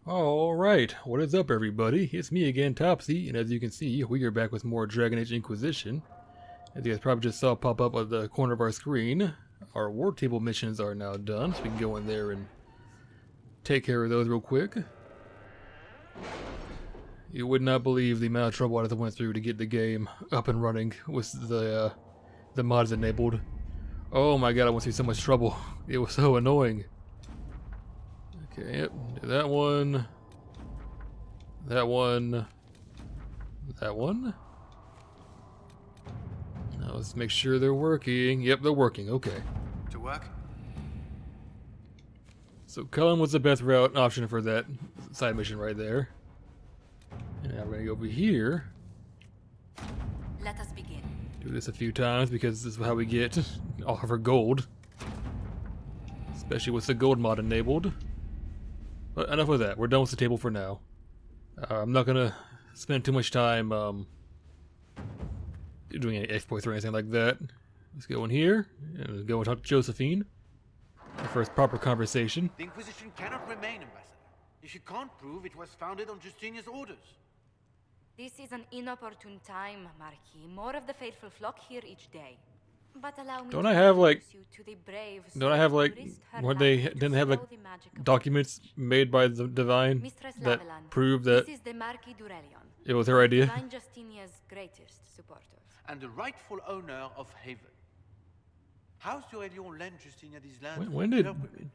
Alright, what is up everybody? It's me again, Topsy, and as you can see, we are back with more Dragon Age Inquisition. As you guys probably just saw pop up at the corner of our screen, our war table missions are now done, so we can go in there and take care of those real quick. You would not believe the amount of trouble I went through to get the game up and running with the mods enabled. Oh my god, I went through so much trouble. It was so annoying. Okay, yep, do that one. That one. That one. Now let's make sure they're working. Yep, they're working. Okay. To work? So Cullen was the best route option for that side mission right there. And now we're gonna go over here. Let us begin. Do this a few times because this is how we get all of our gold. Especially with the gold mod enabled. But enough of that. We're done with the table for now. I'm not gonna spend too much time doing any exploits or anything like that. Let's go in here and go and talk to Josephine. Our first proper conversation. The Inquisition cannot remain, Ambassador, if you can't prove it was founded on Justinia's orders. This is an inopportune time, Marquis. More of the faithful flock here each day. But allow me Don't to I have like introduce you to the brave don't I have soul like who risked her what they life to didn't have like slow the magic of documents made by the Divine Mistress that Lavelan, prove that this is the Marquis Durelion, it was her idea? Divine Justinia's greatest supporters. And the rightful owner of Haven. How's Durelion lend Justinia these lands? When for did pilgrimage?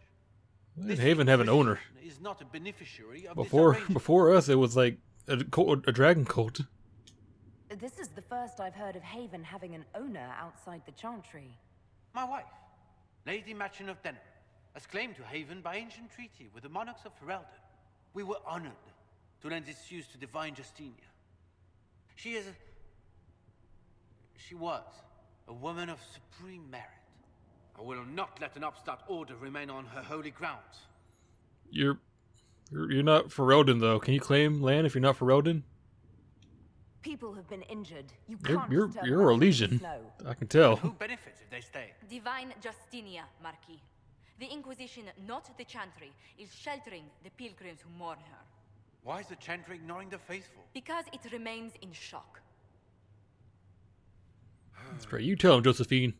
when This did Haven have an owner? Inquisition is not a beneficiary of Before this arrangement. before us, it was like a dragon cult. This is the first I've heard of Haven having an owner outside the Chantry. My wife, Lady Machin of Denner, has claimed to Haven by ancient treaty with the monarchs of Ferelden. We were honored to lend its use to Divine Justinia. She was a woman of supreme merit. I will not let an upstart order remain on her holy grounds. You're not Ferelden though. Can you claim land if you're not Ferelden? People have been injured. You You're can't you're just turn you're a around and Legion. snow. I can tell. Who benefits if they stay? Divine Justinia, Marquis. The Inquisition, not the Chantry, is sheltering the pilgrims who mourn her. Why is the Chantry ignoring the faithful? Because it remains in shock. That's great. You tell him, Josephine.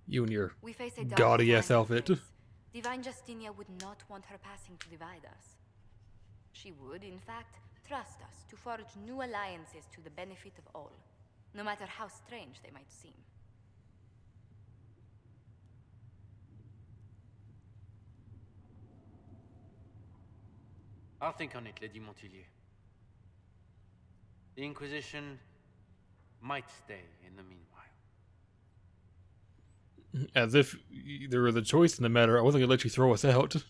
You and your We face a dark gaudy time ass to outfit. face. Divine Justinia would not want her passing to divide us. She would, in fact, trust us to forge new alliances to the benefit of all, no matter how strange they might seem. I'll think on it, Lady Montillier. The Inquisition might stay in the meanwhile. As if there was a choice in the matter. I wasn't gonna let you throw us out.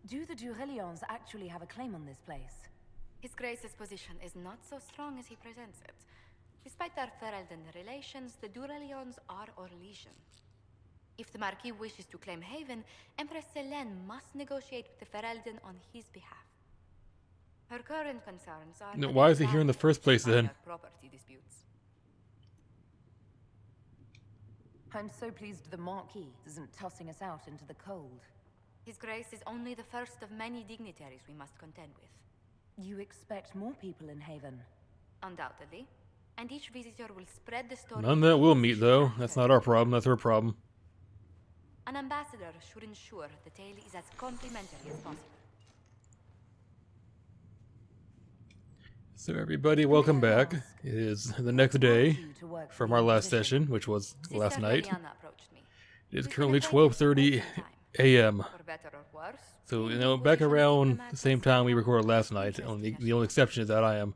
Do the Durelions actually have a claim on this place? His Grace's position is not so strong as he presents it. Despite their Ferelden relations, the Durelions are our legion. If the Marquis wishes to claim Haven, Empress Selene must negotiate with the Ferelden on his behalf. Her current concerns are... No, why is he here in the first place, then? minor property disputes. I'm so pleased the Marquis isn't tossing us out into the cold. His Grace is only the first of many dignitaries we must contend with. You expect more people in Haven? Undoubtedly. And each visitor will spread the story... None that we'll meet though. That's not our problem. That's her problem. An ambassador should ensure the tale is as complimentary as possible. So everybody, welcome back. It is the next day from our last session, which was last Sister night. Liliana approached me. It is We've been currently acquainted for 12:30 quite some time. a.m. For better or worse, So, the you know, back Inquisition around diplomat the same has time we found recorded last night. The only exception is that I am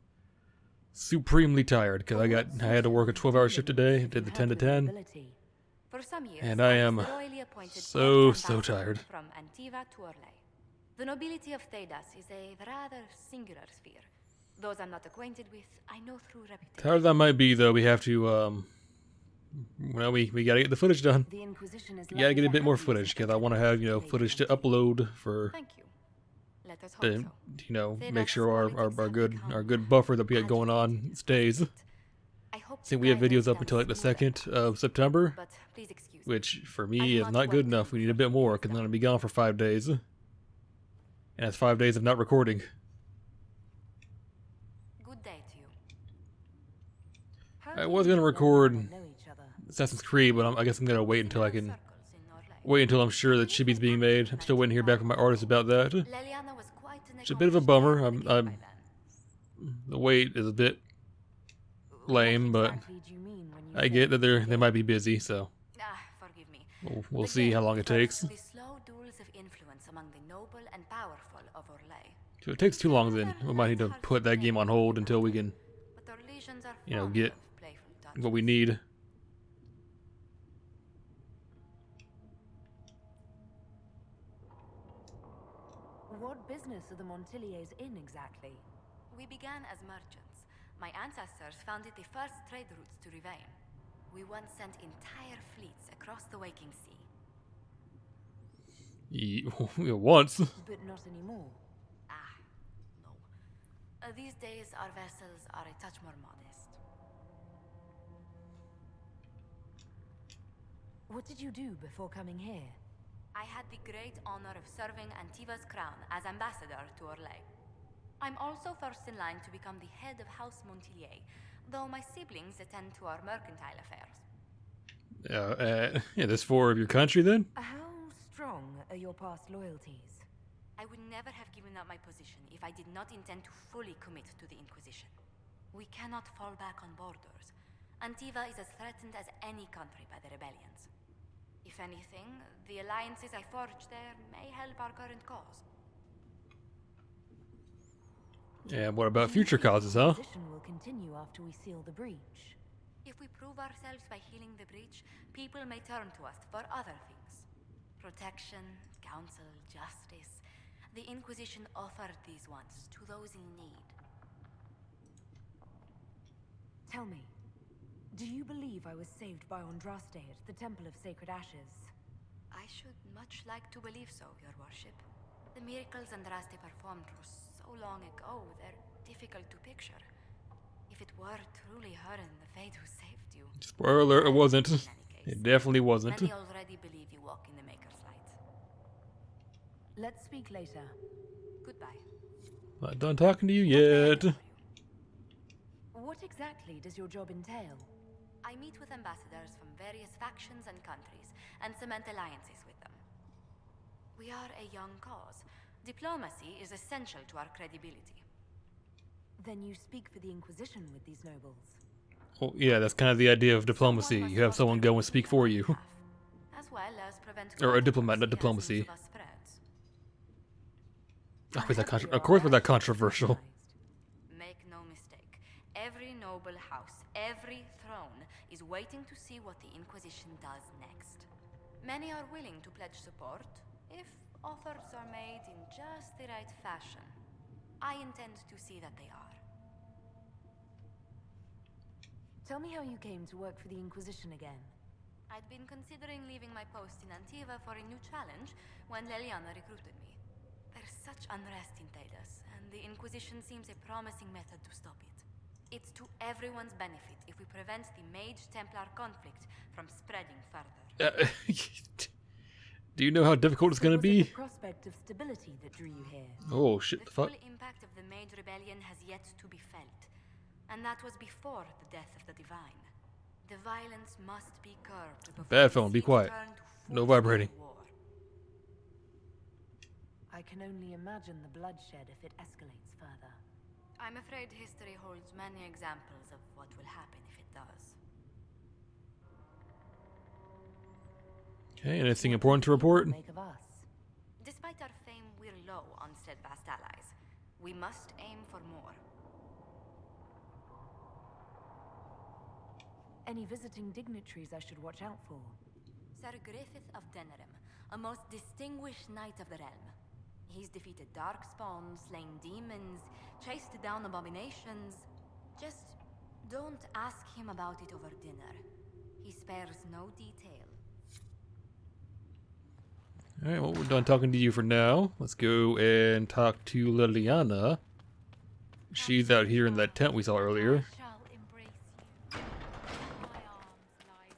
supremely tired because I had to work a 12-hour shift today. Did the 10 to 10. For some years, And I am was the royally appointed so court ambassador tired. From Antiva to Orlais. The nobility of Thedas is a rather singular sphere. Those I'm not acquainted with, I know through reputation. However that might be, though, we have to, well, we gotta get the footage done. The Inquisition is We gotta get a lucky bit to more have you footage as a because I want to have, protector, footage to Lady upload for, Thank you. Let us hope to, so. make sure our good buffer that we got going on stays. I hope I think we have the videos up guidance until like the comes 2nd of September, but please excuse me. which for I me do is not not good want enough. to We need a bit more because I'm gonna be gone for 5 days. And that's 5 days of not recording. Good day to you. How I do was you gonna and record Leliana know each other? Assassin's Creed, but I guess I'm gonna wait until I can. Circles in Orlais. Wait until I'm sure that Chibi's being made. I'm still waiting to hear back from my artist about that. Leliana was quite an It's a bit of a accomplished bummer. player in the game by then. The wait is a bit lame, What but exactly do you mean when you I say get that they game? might be busy, so Forgive me. we'll The see game how long it refers takes. to the slow duels of influence among the noble and powerful of Orlais. If it takes too long, then we might need to put that game on hold until we can, But Orlesians are you know, fond get of playful touches. what we need. What business are the Montiliers in exactly? We began as merchants. My ancestors founded the first trade routes to Rivain. We once sent entire fleets across the waking sea. Once. But not anymore. No. These days, our vessels are a touch more modest. What did you do before coming here? I had the great honor of serving Antiva's crown as ambassador to Orlais. I'm also first in line to become the head of House Montilier, though my siblings attend to our mercantile affairs. Yeah, there's 4 of your country then? How strong are your past loyalties? I would never have given up my position if I did not intend to fully commit to the Inquisition. We cannot fall back on borders. Antiva is as threatened as any country by the rebellions. If anything, the alliances I forged there may help our current cause. Yeah, what about future Do you think causes, the huh? Inquisition will continue after we seal the breach. If we prove ourselves by healing the breach, people may turn to us for other things. Protection, counsel, justice. The Inquisition offered these once to those in need. Tell me, do you believe I was saved by Andraste at the Temple of Sacred Ashes? I should much like to believe so, Your Worship. The miracles Andraste performed were so long ago, they're difficult to picture. If it were truly her and the Fate who saved you... Spoiler alert, it wasn't. In any case, It definitely wasn't. many already believe you walk in the Maker's light. Let's speak later. Goodbye. Not done talking to you What may I yet. do for you? What exactly does your job entail? I meet with ambassadors from various factions and countries and cement alliances with them. We are a young cause. Diplomacy is essential to our credibility. Then you speak for the Inquisition with these nobles. Well, yeah, that's kind of the idea of diplomacy. You have someone go and speak for you. As well as prevent Or a diplomat, not controversy as diplomacy. news of us spreads. Of course, we're that controversial. Make no mistake, every noble house, every throne is waiting to see what the Inquisition does next. Many are willing to pledge support if offers are made in just the right fashion. I intend to see that they are. Tell me how you came to work for the Inquisition again. I'd been considering leaving my post in Antiva for a new challenge when Leliana recruited me. There's such unrest in Thedas, and the Inquisition seems a promising method to stop it. It's to everyone's benefit if we prevent the Mage-Templar conflict from spreading further. Do you know how difficult it's So gonna was it be? the prospect of stability that drew you here? Oh shit! The The fuck? full impact of the Mage Rebellion has yet to be felt, and that was before the death of the Divine. The violence must be curbed before Bad we phone, be see it quiet. turn to No full-scale vibrating. war. I can only imagine the bloodshed if it escalates further. I'm afraid history holds many examples of what will happen if it does. Okay, anything important to report? Make of us. Despite our fame, we're low on steadfast allies. We must aim for more. Any visiting dignitaries I should watch out for? Sir Griffith of Denerim, a most distinguished knight of the realm. He's defeated darkspawn, slain demons, chased down abominations. Just don't ask him about it over dinner. He spares no detail. Alright, well, we're done talking to you for now. Let's go and talk to Liliana. She's out here in that tent we saw earlier. I shall embrace you. My arms lie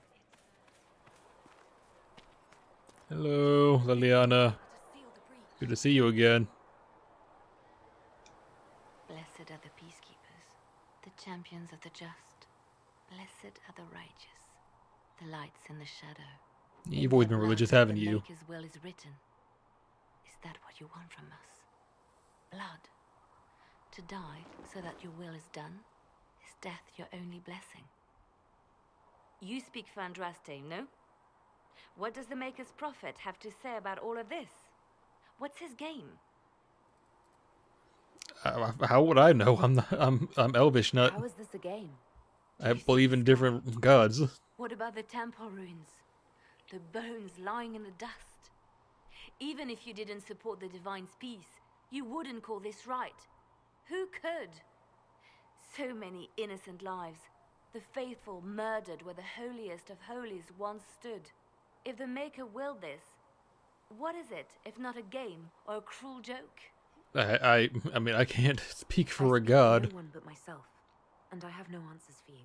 Hello, Liliana. To seal the breach. Good to see you again. are the peacekeepers, the champions of the just. Blessed are the righteous, the lights in the shadow. You've always been religious, haven't The you? Maker's will is written. Is that what you want from us? Blood. To die so that your will is done? Is death your only blessing? You speak for Andraste, no? What does the Maker's prophet have to say about all of this? What's his game? How would I know? I'm Elvish, not. How is this a game? I believe in different gods. What about the temple ruins? The bones lying in the dust? Even if you didn't support the Divine's peace, you wouldn't call this right. Who could? So many innocent lives. The faithful murdered where the holiest of holies once stood. If the Maker willed this, what is it if not a game or a cruel joke? I mean, I can't speak for a I speak god. no one but myself, and I have no answers for you.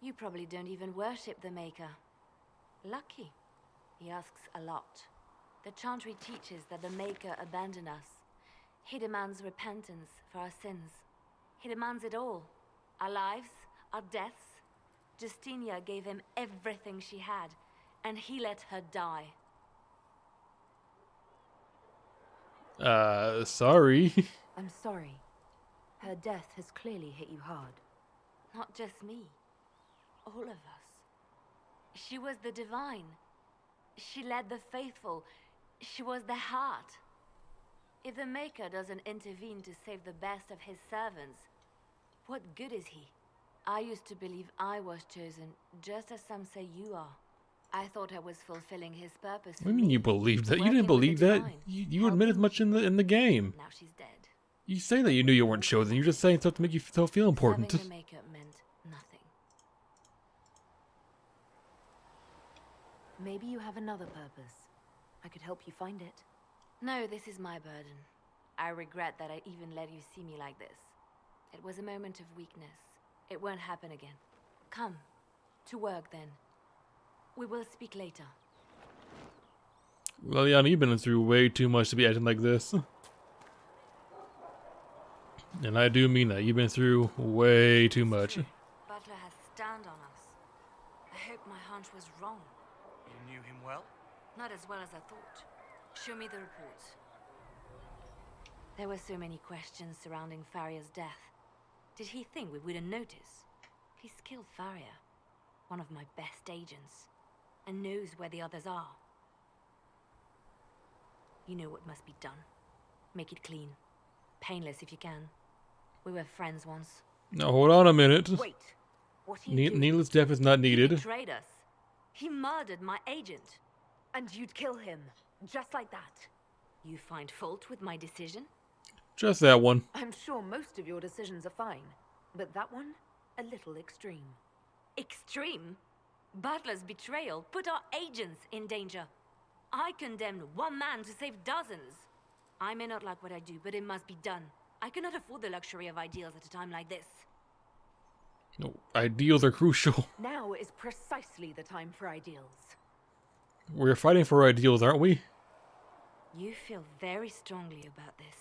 You probably don't even worship the Maker. Lucky. He asks a lot. The Chantry teaches that the Maker abandoned us. He demands repentance for our sins. He demands it all. Our lives, our deaths. Justinia gave him everything she had, and he let her die. Sorry. I'm sorry. Her death has clearly hit you hard. Not just me. All of us. She was the Divine. She led the faithful. She was their heart. If the Maker doesn't intervene to save the best of his servants, what good is he? I used to believe I was chosen, just as some say you are. I thought I was fulfilling his purpose. What do you mean you believed that? You didn't Working with believe the that. Divine, You admit as much in the game. Now she's dead. You say that you knew you weren't chosen. You're just saying stuff to make you feel important. Serving the Maker meant nothing. Maybe you have another purpose. I could help you find it. No, this is my burden. I regret that I even let you see me like this. It was a moment of weakness. It won't happen again. Come. To work, then. We will speak later. Well, Yana, you've been through way too much to be acting like this. And I do mean that. You've been through way too much. Butler has stand on us. I hope my hunch was wrong. You knew him well? Not as well as I thought. Show me the reports. There were so many questions surrounding Faria's death. Did he think we wouldn't notice? He's killed Faria, one of my best agents, and knows where the others are. You know what must be done. Make it clean. Painless if you can. We were friends once. Now hold on a minute. Wait. What are you doing? Needless death is not He needed. betrayed us. He murdered my agent. And you'd kill him, just like that. You find fault with my decision? Just that one. I'm sure most of your decisions are fine, but that one, a little extreme. Extreme? Butler's betrayal put our agents in danger. I condemned one man to save dozens. I may not like what I do, but it must be done. I cannot afford the luxury of ideals at a time like this. No, ideals are crucial. Now is precisely the time for ideals. We're fighting for ideals, aren't we? You feel very strongly about this.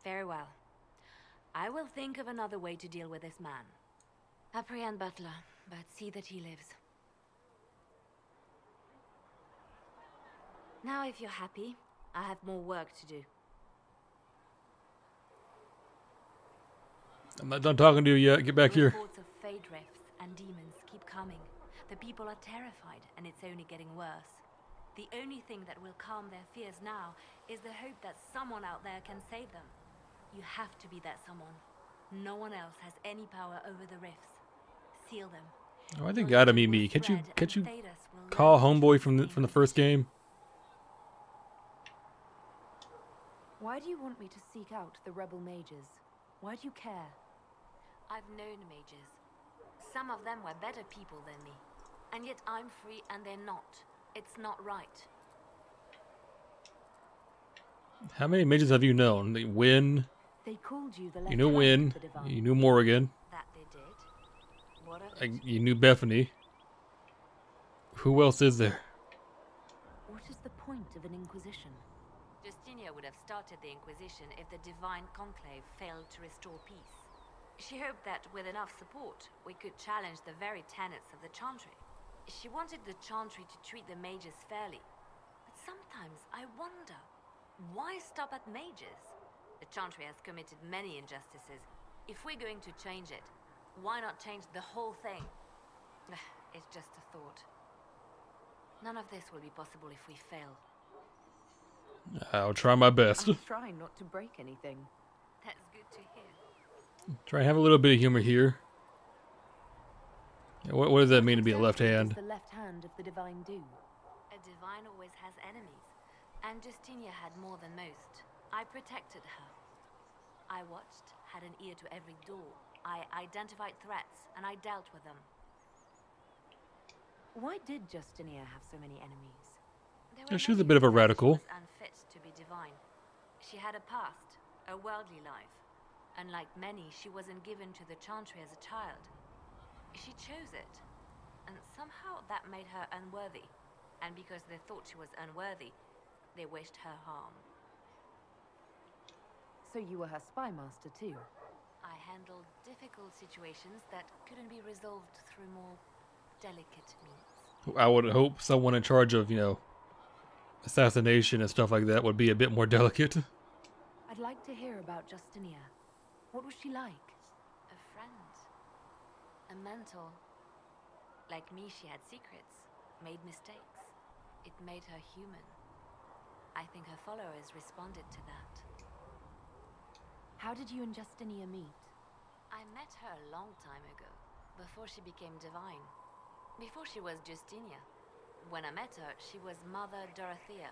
Very well. I will think of another way to deal with this man. Apprehend Butler, but see that he lives. Now, if you're happy, I have more work to do. I'm not done talking to you yet. Get back here. Reports of fade rifts and demons keep coming. The people are terrified, and it's only getting worse. The only thing that will calm their fears now is the hope that someone out there can save them. You have to be that someone. No one else has any power over the rifts. Seal them. Oh, I think gotta be me. Can't you call homeboy from the first game? Why do you want me to seek out the rebel mages? Why do you care? I've known mages. Some of them were better people than me. And yet I'm free and they're not. It's not right. How many mages have you known? Wynn. They called you the You knew Lieutenant Wynn. of the Divine. You knew Morrigan. That they did. What of it? You knew Bethany. Who else is there? What is the point of an Inquisition? Justinia would have started the Inquisition if the Divine Conclave failed to restore peace. She hoped that with enough support, we could challenge the very tenets of the Chantry. She wanted the Chantry to treat the mages fairly. But sometimes I wonder, why stop at mages? The Chantry has committed many injustices. If we're going to change it, why not change the whole thing? It's just a thought. None of this will be possible if we fail. I'll try my best. I'm trying not to break anything. That's good to hear. Try and have a little bit of humor here. Yeah, what does that mean to be a left hand? What does the left hand of the divine do? A divine always has enemies, and Justinia had more than most. I protected her. I watched, had an ear to every door. I identified threats, and I dealt with them. Why did Justinia have so many enemies? Yeah, she was a bit of a radical. She was unfit to be divine. She had a past, a worldly life. Unlike many, she wasn't given to the Chantry as a child. She chose it, and somehow that made her unworthy. And because they thought she was unworthy, they wished her harm. So you were her spy master too? I handled difficult situations that couldn't be resolved through more delicate means. I would hope someone in charge of, assassination and stuff like that would be a bit more delicate. I'd like to hear about Justinia. What was she like? A friend. A mentor. Like me, she had secrets, made mistakes. It made her human. I think her followers responded to that. How did you and Justinia meet? I met her a long time ago, before she became divine. Before she was Justinia. When I met her, she was Mother Dorothea.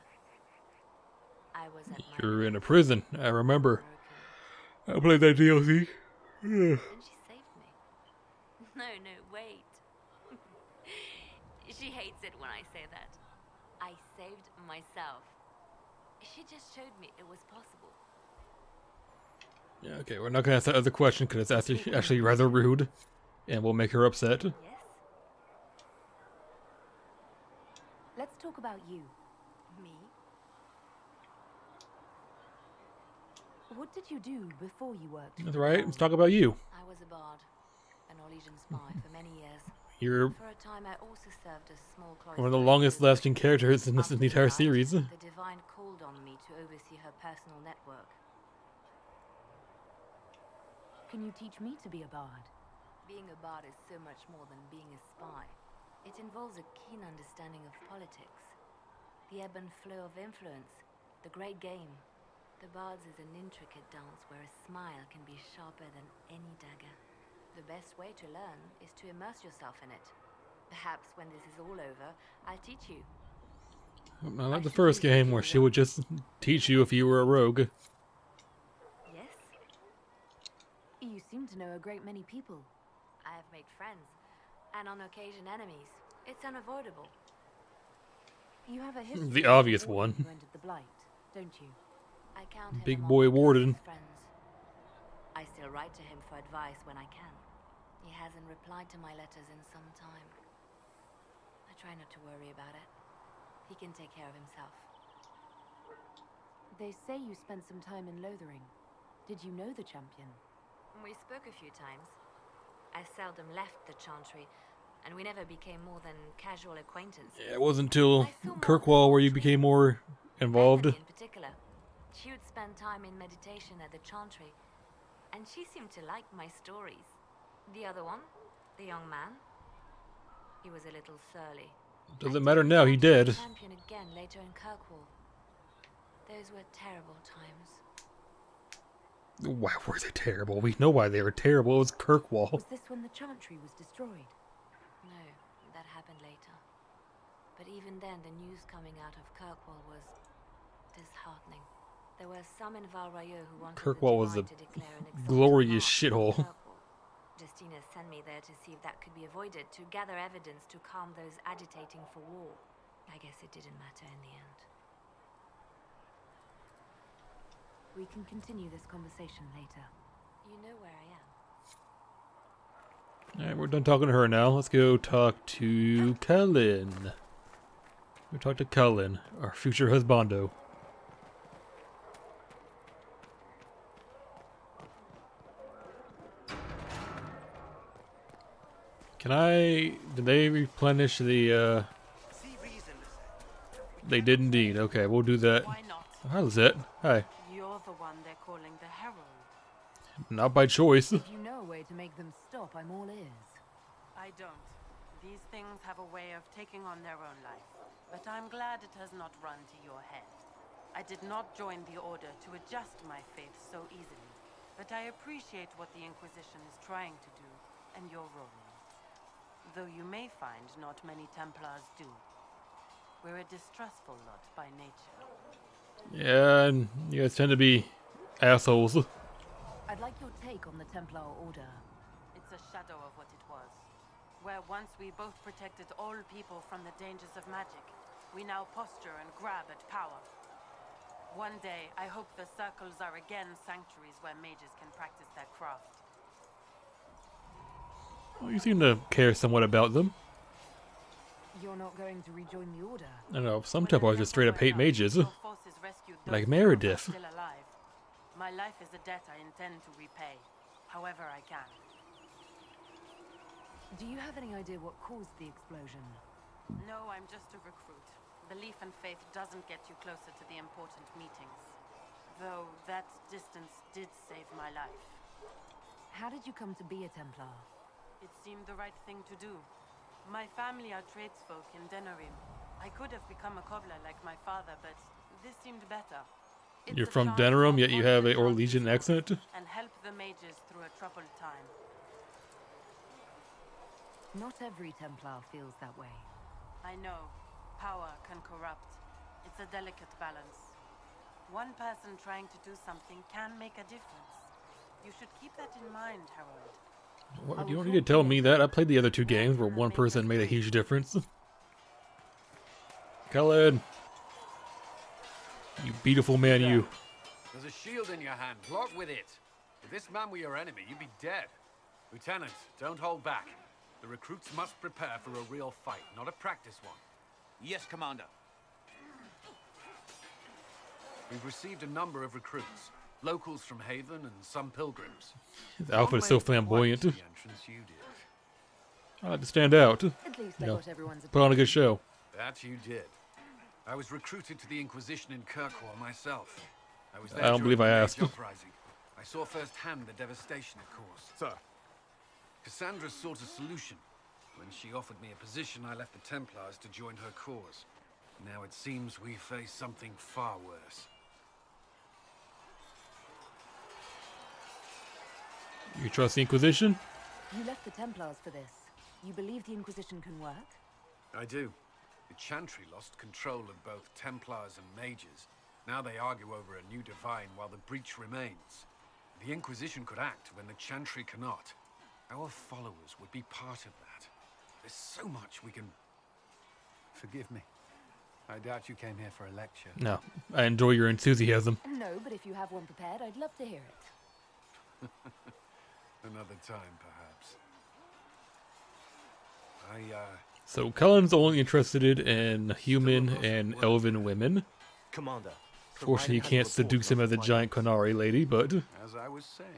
I was at my You're in a prison, I remember. broken. I played that DLC. And she saved me. No, wait. She hates it when I say that. I saved myself. She just showed me it was possible. Yeah, okay, we're not gonna ask that other question because it's actually rather rude, and will make her upset. Yes? Let's talk about you. Me? What did you do before you worked? That's right. Let's talk about you. I was a bard, an Orlesian spy for many years. You're For a time, I also served as small one of the longest-lasting characters in this entire series. The Divine called on me to oversee her personal network. Can you teach me to be a bard? Being a bard is so much more than being a spy. It involves a keen understanding of politics, the ebb and flow of influence, the great game. The bard's is an intricate dance where a smile can be sharper than any dagger. The best way to learn is to immerse yourself in it. Perhaps when this is all over, I'll teach you. I like the first game where she would just teach you if you were a rogue. Yes? You seem to know a great many people. I have made friends, and on occasion enemies. It's unavoidable. You have a history. The obvious of one. Who ended the blight, don't you? I count him Big among boy my warden. closest friends. I still write to him for advice when I can. He hasn't replied to my letters in some time. I try not to worry about it. He can take care of himself. They say you spent some time in Lothering. Did you know the champion? We spoke a few times. I seldom left the Chantry, and we never became more than casual acquaintances. Yeah, it wasn't until Kirkwall where you became more involved. Bethany in particular. She would spend time in meditation at the Chantry, and she seemed to like my stories. The other one, the young man, he was a little surly. Doesn't matter now, he dead. Champion again later in Kirkwall. Those were terrible times. Why were they terrible? We know why they were terrible. It was Kirkwall. Was this when the Chantry was destroyed? No, that happened later. But even then, the news coming out of Kirkwall was disheartening. There were some in Val Rayo who wanted Kirkwall the was a Divine to declare an exalted glorious march shithole. in Kirkwall. Justina sent me there to see if that could be avoided, to gather evidence to calm those agitating for war. I guess it didn't matter in the end. We can continue this conversation later. You know where I am. Alright, we're done talking to her now. Let's go talk to Cullen. We'll talk to Cullen, our future husbando. Can I... Did they replenish the, See reason. They did indeed. Okay, we'll do that. Why not? Hi, Lizette. Hi. You're the one they're calling the Herald. Not by choice. If you know a way to make them stop, I'm all ears. I don't. These things have a way of taking on their own life. But I'm glad it has not run to your head. I did not join the Order to adjust my faith so easily. But I appreciate what the Inquisition is trying to do, and your role in it. Though you may find not many Templars do. We're a distrustful lot by nature. Yeah, and you guys tend to be assholes. I'd like your take on the Templar Order. It's a shadow of what it was. Where once we both protected all people from the dangers of magic, we now posture and grab at power. One day, I hope the circles are again sanctuaries where mages can practice their craft. Well, you seem to care somewhat about them. You're not going to rejoin the Order? I don't know, some When Templars the just straight up hate Emperor mages. your forces rescued those Like who were Meredith. still alive. My life is a debt I intend to repay, however I can. Do you have any idea what caused the explosion? No, I'm just a recruit. Belief and faith doesn't get you closer to the important meetings. Though that distance did save my life. How did you come to be a Templar? It seemed the right thing to do. My family are tradesfolk in Denerim. I could have become a cobbler like my father, but this seemed better. It's You're a from chance to Denerim, yet you avoid have the a Orlesian darkness accent? and help the mages through a troubled time. Not every Templar feels that way. I know. Power can corrupt. It's a delicate balance. One person trying to do something can make a difference. You should keep that in mind, Harold. What, you don't need to tell me that. I played the other two games where one person made a huge difference. Cullen! You beautiful man, you. There's a shield in your hand. Block with it. If this man were your enemy, you'd be dead. Lieutenant, don't hold back. The recruits must prepare for a real fight, not a practice one. Yes, Commander. We've received a number of recruits. Locals from Haven and some pilgrims. His outfit's so One made quite flamboyant. the entrance you did. I like to stand out. At least I Yeah. got everyone's Put on a good show. That you did. I was recruited to the Inquisition in Kirkwall myself. I was there I don't during believe the I Mage asked. Uprising. I saw firsthand the devastation it caused. Sir. Cassandra sought a solution. When she offered me a position, I left the Templars to join her cause. Now it seems we face something far worse. You trust the Inquisition? You left the Templars for this. You believe the Inquisition can work? I do. The Chantry lost control of both Templars and mages. Now they argue over a new divine while the breach remains. The Inquisition could act when the Chantry cannot. Our followers would be part of that. There's so much we can... Forgive me. I doubt you came here for a lecture. No. I enjoy your enthusiasm. No, but if you have one prepared, I'd love to hear it. Another time, perhaps. So Cullen's only interested in human and elven women. Commander. Fortunately, you can't seduce him as a giant Konari lady, but As I was saying.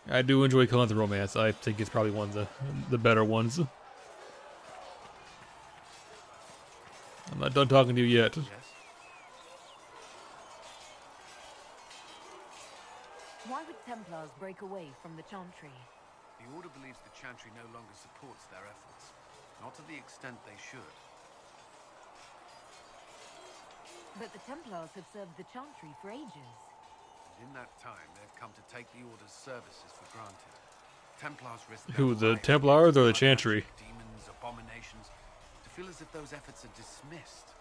I do enjoy Cullen's romance. I think it's probably one of the better ones. I'm not done talking to you yet. Yes? Why would Templars break away from the Chantry? The Order believes the Chantry no longer supports their efforts. Not to the extent they should. But the Templars have served the Chantry for ages. In that time, they've come to take the Order's services for granted. Templars risk Who, their the lives Templars or the against Chantry? demons, abominations, to feel as if those efforts are dismissed.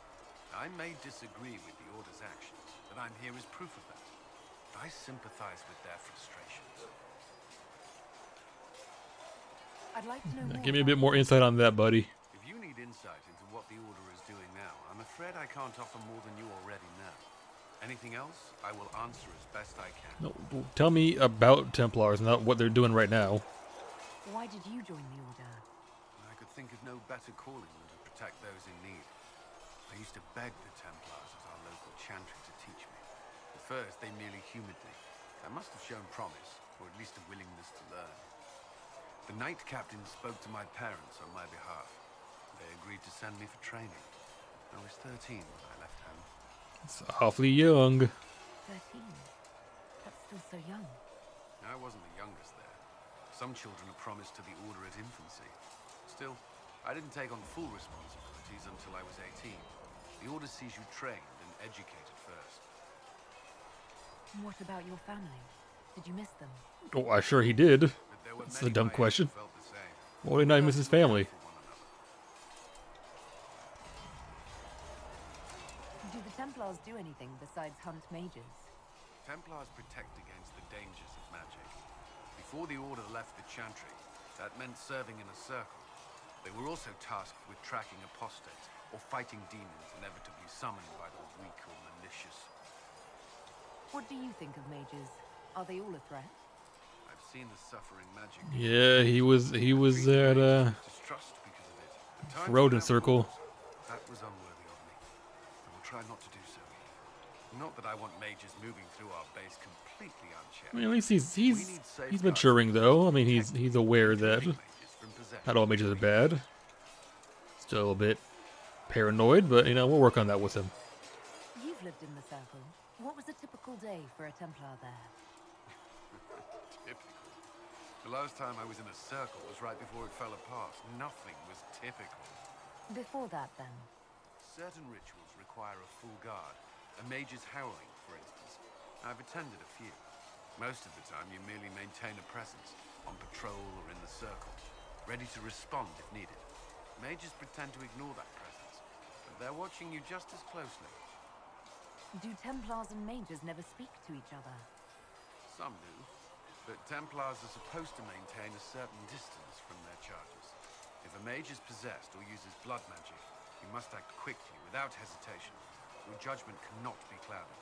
I may disagree with the Order's actions, but I'm here as proof of that. I sympathize with their frustrations. I'd like to know more. Give me a about bit more insight on that, buddy. If you need insight into what the Order is doing now, I'm afraid I can't offer more than you already know. Anything else, I will answer as best I can. No, tell me about Templars, not what they're doing right now. Why did you join the Order? I could think of no better calling than to protect those in need. I used to beg the Templars at our local chantry to teach me. At first, they merely humored me. I must have shown promise, or at least a willingness to learn. The Knight Captain spoke to my parents on my behalf. They agreed to send me for training. I was 13 when I left home. It's awfully young. 13. That's still so young. I wasn't the youngest there. Some children are promised to the Order at infancy. Still, I didn't take on full responsibilities until I was 18. The Order sees you trained and educated first. What about your family? Did you miss them? Oh, I sure he did. But there were That's many a dumb my age question. who felt the same. Why did I miss his family? For one another. Do the Templars do anything besides hunt mages? Templars protect against the dangers of magic. Before the Order left the Chantry, that meant serving in a circle. They were also tasked with tracking apostates or fighting demons inevitably summoned by the weak or malicious. What do you think of mages? Are they all a threat? I've seen the suffering magic. Yeah, he was at Distrust because of it. At times Rodent without Circle. rules, that was unworthy of me. I will try not to do so. Not that I want mages moving through our base completely unchecked. I mean, at least he's We need he's safeguards maturing though. I mean, he's protecting aware that mages from possession. not all mages are bad. Still a bit paranoid, but you know, we'll work on that with him. You've lived in the circle. What was a typical day for a Templar there? Typical. The last time I was in a circle was right before it fell apart. Nothing was typical. Before that, then? Certain rituals require a full guard. A mage's howling, for instance. I've attended a few. Most of the time, you merely maintain a presence, on patrol or in the circle, ready to respond if needed. Mages pretend to ignore that presence, but they're watching you just as closely. Do Templars and mages never speak to each other? Some do, but Templars are supposed to maintain a certain distance from their charges. If a mage is possessed or uses blood magic, you must act quickly, without hesitation. Your judgment cannot be clouded.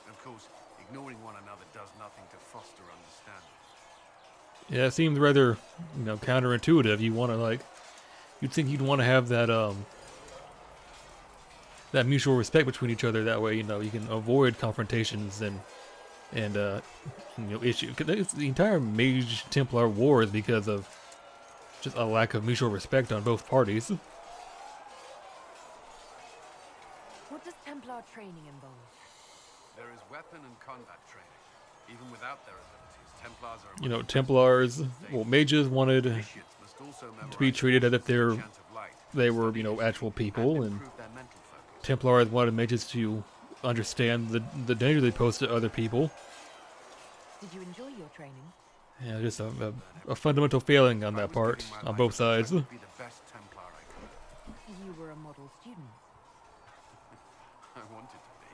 And of course, ignoring one another does nothing to foster understanding. Yeah, it seems rather, you know, counterintuitive. You want to you'd think you'd want to have that that mutual respect between each other. That way, you know, you can avoid confrontations and you know, issues. The entire Mage Templar war is because of just a lack of mutual respect on both parties. What does Templar training involve? There is weapon and combat training. Even without their abilities, Templars are... You know, Templars, well, mages wanted Initiates must also to be memorize treated as if the chant of light, they were, you know, actual people, and improve their mental focus. Templars wanted mages to understand the danger they pose to other people. Did you enjoy your training? Yeah, just a fundamental failing on that I was part, giving my on life both to try sides. to be the best Templar I could. You were a model student. I wanted to be.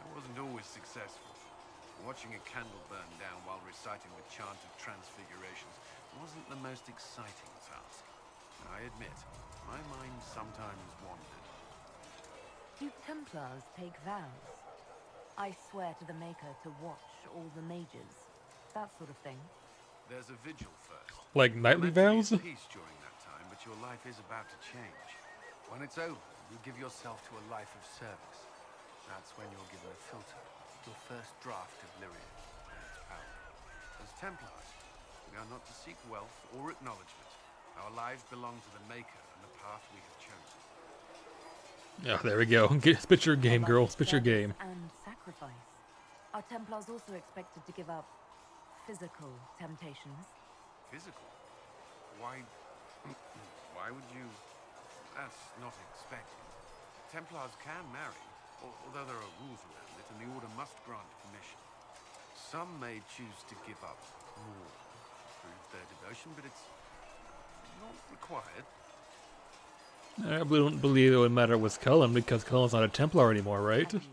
I wasn't always successful. Watching a candle burn down while reciting the chant of transfigurations wasn't the most exciting task. I admit, my mind sometimes wandered. Do Templars take vows? I swear to the Maker to watch all the mages. That sort of thing. There's a vigil first. Like You're nightly meant to be vows? at peace during that time, but your life is about to change. When it's over, you give yourself to a life of service. That's when you're given a filter, your first draft of Lyrian and its power. As Templars, we are not to seek wealth or acknowledgement. Our lives belong to the Maker and the path we have chosen. Yeah, there we go. Spit your game, girl. Spit your game. And sacrifice. Are Templars also expected to give up physical temptations? Physical? Why... why would you... That's not expected. Templars can marry, although there are rules around it, and the Order must grant permission. Some may choose to give up more to prove their devotion, but it's not required. I don't believe it would matter with Cullen, because Cullen's not a Templar anymore, right? Have you